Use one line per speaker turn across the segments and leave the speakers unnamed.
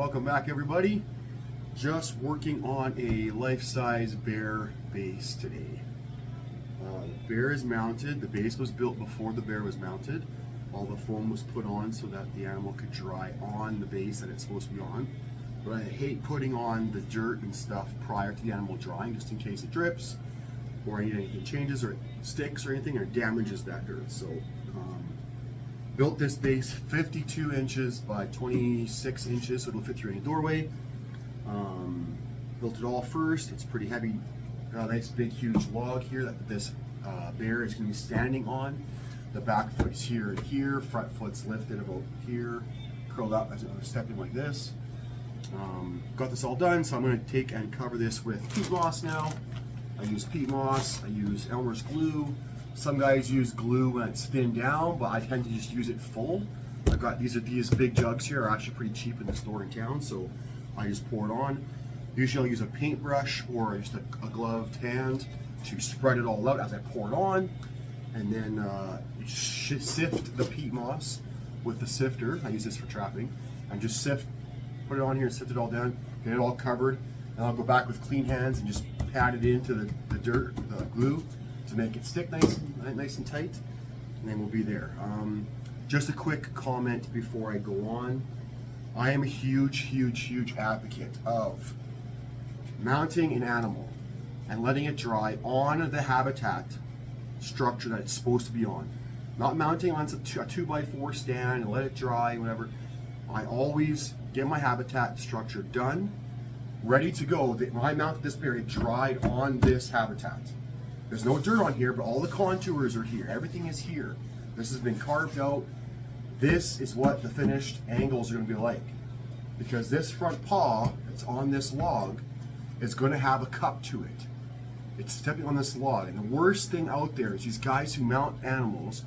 Welcome back, everybody. Just working on a life-size bear base today. The bear is mounted. The base was built before the bear was mounted. All the foam was put on so that the animal could dry on the base that it's supposed to be on. But I hate putting on the dirt and stuff prior to the animal drying, just in case it drips or anything changes or it sticks or anything or damages that dirt. So built this base 52 inches by 26 inches, so it'll fit through any doorway. Built it all first. It's pretty heavy. Nice big huge log here that this bear is going to be standing on. The back foot's here and here. Front foot's lifted about here, curled up as I'm stepping like this. Got this all done, so I'm going to take and cover this with peat moss now. I use peat moss. I use Elmer's glue. Some guys use glue when it's thinned down, but I tend to just use it full. I've got these big jugs here, are actually pretty cheap in the store in town, so I just pour it on. Usually I'll use a paintbrush or just a gloved hand to spread it all out as I pour it on, and then sift the peat moss with the sifter. I use this for trapping, and just put it on here and sift it all down, get it all covered, and I'll go back with clean hands and just pat it into the dirt, the glue, to make it stick nice and tight, and then we'll be there. Just a quick comment before I go on. I am a huge advocate of mounting an animal and letting it dry on the habitat structure that it's supposed to be on. Not mounting on a 2x4 stand and let it dry, whatever. I always get my habitat structure done, ready to go. When I mounted this bear, it dried on this habitat. There's no dirt on here, but all the contours are here. Everything is here. This has been carved out. This is what the finished angles are going to be like. Because this front paw that's on this log is going to have a cup to it. It's stepping on this log. And the worst thing out there is these guys who mount animals,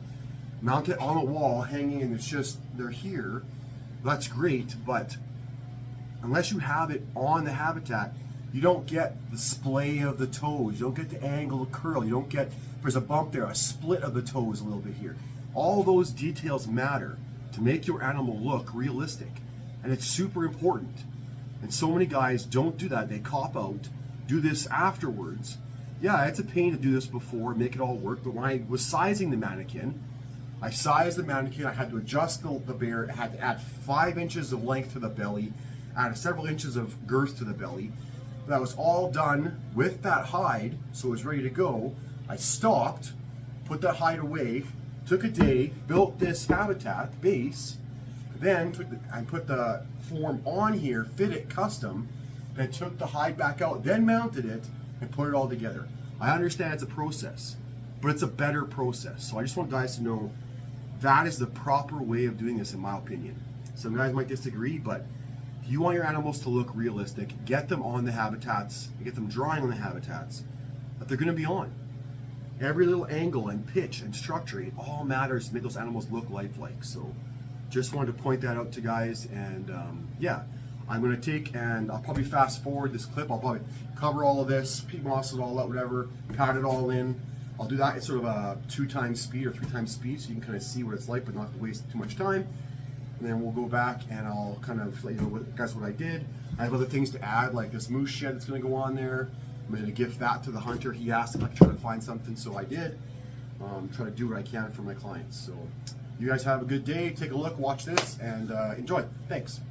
mount it on a wall, hanging, and it's just, they're here. That's great, but unless you have it on the habitat, you don't get the splay of the toes. You don't get the angle of curl. You don't get, there's a bump there, a split of the toes a little bit here. All those details matter to make your animal look realistic. And it's super important. And so many guys don't do that. They cop out, do this afterwards. Yeah, it's a pain to do this before, make it all work. But when I was sizing the mannequin, I sized the mannequin. I had to adjust the bear. I had to add 5 inches of length to the belly, add several inches of girth to the belly. That was all done with that hide, so it was ready to go. I stopped, put that hide away, took a day, built this habitat base, then put the form on here, fit it custom, then took the hide back out, then mounted it, and put it all together. I understand it's a process, but it's a better process. So I just want guys to know that is the proper way of doing this, in my opinion. Some guys might disagree, but if you want your animals to look realistic, get them on the habitats, get them drying on the habitats that they're going to be on. Every little angle and pitch and structure, it all matters to make those animals look lifelike. So just wanted to point that out to guys, and yeah, I'm going to take and I'll probably fast forward this clip. I'll probably cover all of this, peat moss it all out, whatever, pat it all in. I'll do that at sort of a 2x speed or 3x speed, so you can kind of see what it's like but not have to waste too much time. And then we'll go back and I'll kind of let you know what I did. I have other things to add, like this moose shed that's going to go on there. I'm going to gift that to the hunter. He asked if I could try to find something, so I did. Try to do what I can for my clients. So you guys have a good day. Take a look, watch this, and enjoy. Thanks.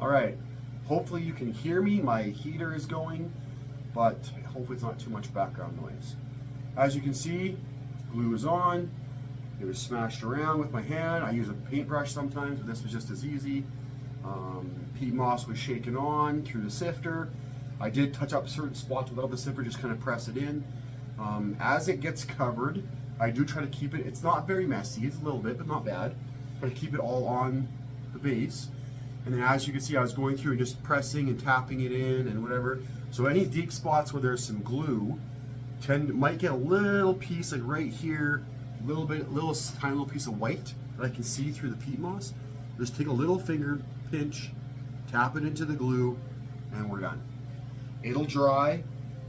All right, hopefully you can hear me. My heater is going, but hopefully it's not too much background noise. As you can see, glue is on. It was smashed around with my hand. I use a paintbrush sometimes, but this was just as easy. Peat moss was shaken on through the sifter. I did touch up certain spots without the sifter, just kind of press it in. As it gets covered, I do try to keep it, it's not very messy, it's a little bit, but not bad. Try to keep it all on the base. And then as you can see, I was going through and just pressing and tapping it in and whatever. So any deep spots where there's some glue, might get a little piece like right here, little tiny little piece of white that I can see through the peat moss. Just take a little finger pinch, tap it into the glue, and we're done. It'll dry,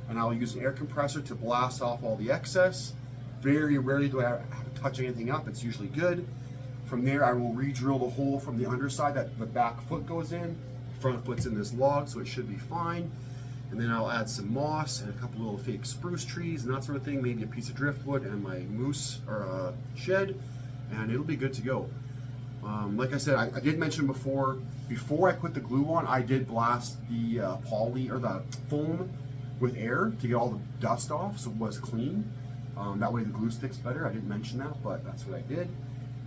and I'll use an air compressor to blast off all the excess. Very rarely do I have to touch anything up. It's usually good. From there, I will re-drill the hole from the underside that the back foot goes in. Front foot's in this log, so it should be fine. And then I'll add some moss and a couple little fake spruce trees and that sort of thing, maybe a piece of driftwood and my moose or shed, and it'll be good to go. Like I said, I did mention before I put the glue on, I did blast the poly or the foam with air to get all the dust off so it was clean. That way the glue sticks better. I didn't mention that, but that's what I did.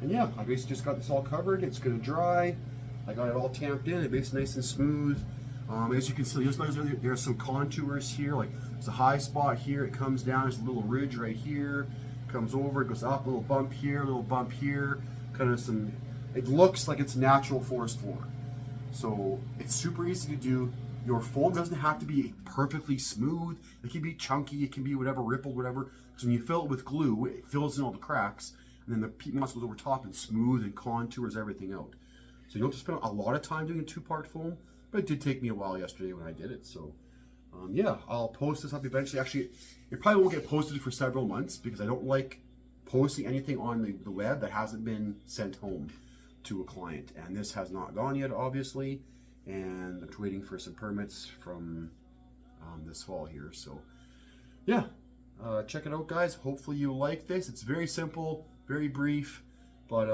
And yeah, I basically just got this all covered. It's gonna dry. I got it all tamped in. It makes it nice and smooth. As you can see, there's some contours here. Like there's a high spot here. It comes down. There's a little ridge right here. Comes over. It goes up. A little bump here. A little bump here. Kind of some. It looks like it's natural forest floor. So it's super easy to do. Your foam doesn't have to be perfectly smooth. It can be chunky. It can be whatever, rippled, whatever. So when you fill it with glue, it fills in all the cracks, and then the peat moss goes over top and smooth and contours everything out. So you don't have to spend a lot of time doing a two-part foam. But it did take me a while yesterday when I did it. So yeah, I'll post this up eventually. Actually, it probably won't get posted for several months because I don't like posting anything on the web that hasn't been sent home to a client. And this has not gone yet, obviously. And I'm waiting for some permits from this fall here. So yeah, check it out, guys. Hopefully you like this. It's very simple, very brief, but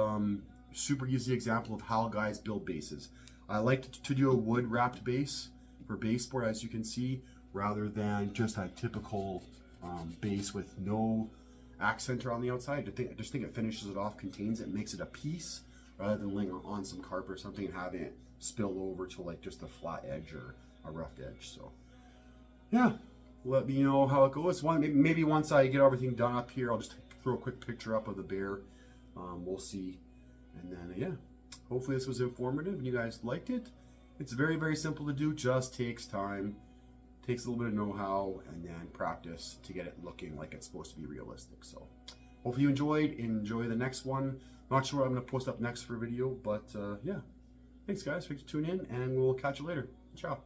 super easy example of how guys build bases. I like to do a wood wrapped base for baseboard, as you can see, rather than just a typical base with no accent on the outside. I just think it finishes it off, contains it, makes it a piece, rather than laying on some carpet or something and having it spill over to like just a flat edge or a rough edge. So yeah, let me know how it goes. Maybe once I get everything done up here, I'll just throw a quick picture up of the bear. We'll see. And then yeah, hopefully this was informative and you guys liked it. It's very, very simple to do, just takes time, takes a little bit of know-how, and then practice to get it looking like it's supposed to be realistic. So hopefully you enjoyed. Enjoy the next one. Not sure what I'm going to post up next for a video, but yeah. Thanks guys, thanks for tuning in, and we'll catch you later. Ciao.